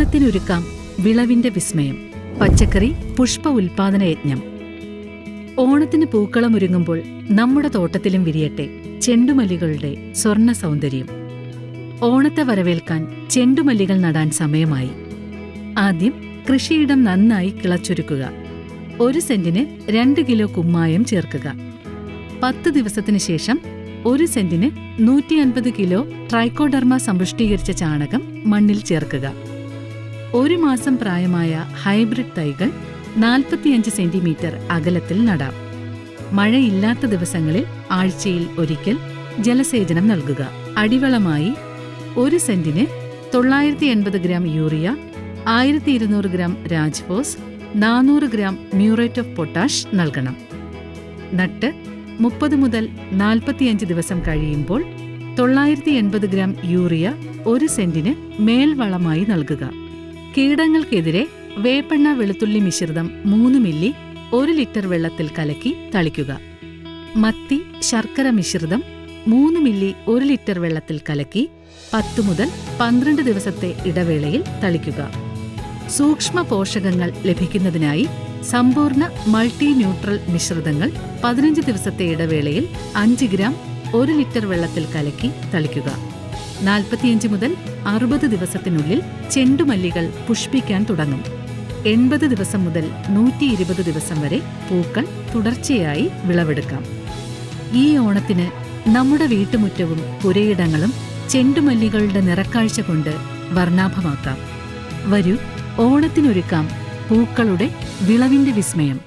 ഓണത്തിനൊരുക്കാം വിളവിന്റെ വിസ്മയം. പച്ചക്കറി പുഷ്പ ഉൽപാദന യജ്ഞം. ഓണത്തിന് പൂക്കളമൊരുങ്ങുമ്പോൾ നമ്മുടെ തോട്ടത്തിലും വിരിയട്ടെ ചെണ്ടുമല്ലികളുടെ സ്വർണ്ണ സൗന്ദര്യം. ഓണത്തെ വരവേൽക്കാൻ ചെണ്ടുമല്ലികൾ നടാൻ സമയമായി. ആദ്യം കൃഷിയിടം നന്നായി കിളച്ചൊരുക്കുക. 1 സെന്റിന് 2 കിലോ കുമ്മായം ചേർക്കുക. 10 ദിവസത്തിനു ശേഷം 1 സെന്റിന് 150 കിലോ ട്രൈക്കോഡർമ സമ്പുഷ്ടീകരിച്ച ചാണകം മണ്ണിൽ ചേർക്കുക. 1 മാസം പ്രായമായ ഹൈബ്രിഡ് തൈകൾ 45 സെന്റിമീറ്റർ അകലത്തിൽ നടാം. മഴയില്ലാത്ത ദിവസങ്ങളിൽ ആഴ്ചയിൽ ഒരിക്കൽ ജലസേചനം നൽകുക. അടിവളമായി 1 സെന്റിന് 980 gram urea, 1200 gram Rajphos, 400 gram muriate of potash നൽകണം. നട്ട് 30 മുതൽ 45 ദിവസം കഴിയുമ്പോൾ 980 ഗ്രാം യൂറിയ 1 സെന്റിന് മേൽവളമായി നൽകുക. കീടങ്ങൾക്കെതിരെ വേപ്പെണ്ണ വെളുത്തുള്ളി മിശ്രിതം 3 മില്ലി 1 ലിറ്റർ വെള്ളത്തിൽ കലക്കി തളിക്കുക. മത്തി ശർക്കര മിശ്രിതം 3 മില്ലി 1 ലിറ്റർ വെള്ളത്തിൽ കലക്കി 10 മുതൽ 12 ദിവസത്തെ ഇടവേളയിൽ തളിക്കുക. സൂക്ഷ്മ പോഷകങ്ങൾ ലഭിക്കുന്നതിനായി സമ്പൂർണ്ണ മൾട്ടി ന്യൂട്രൽ മിശ്രിതങ്ങൾ 15 ദിവസത്തെ ഇടവേളയിൽ 5 ഗ്രാം 1 ലിറ്റർ വെള്ളത്തിൽ കലക്കി തളിക്കുക. 45 മുതൽ 60 ദിവസത്തിനുള്ളിൽ ചെണ്ടുമല്ലികൾ പുഷ്പിക്കാൻ തുടങ്ങും. 80 ദിവസം മുതൽ 120 ദിവസം വരെ പൂക്കൾ തുടർച്ചയായി വിളവെടുക്കാം. ഈ ഓണത്തിന് നമ്മുടെ വീട്ടുമുറ്റവും പുരയിടങ്ങളും ചെണ്ടുമല്ലികളുടെ നിറക്കാഴ്ച കൊണ്ട് വർണ്ണാഭമാക്കാം. വരൂ, ഓണത്തിനൊരുക്കാം പൂക്കളുടെ വിളവിന്റെ വിസ്മയം.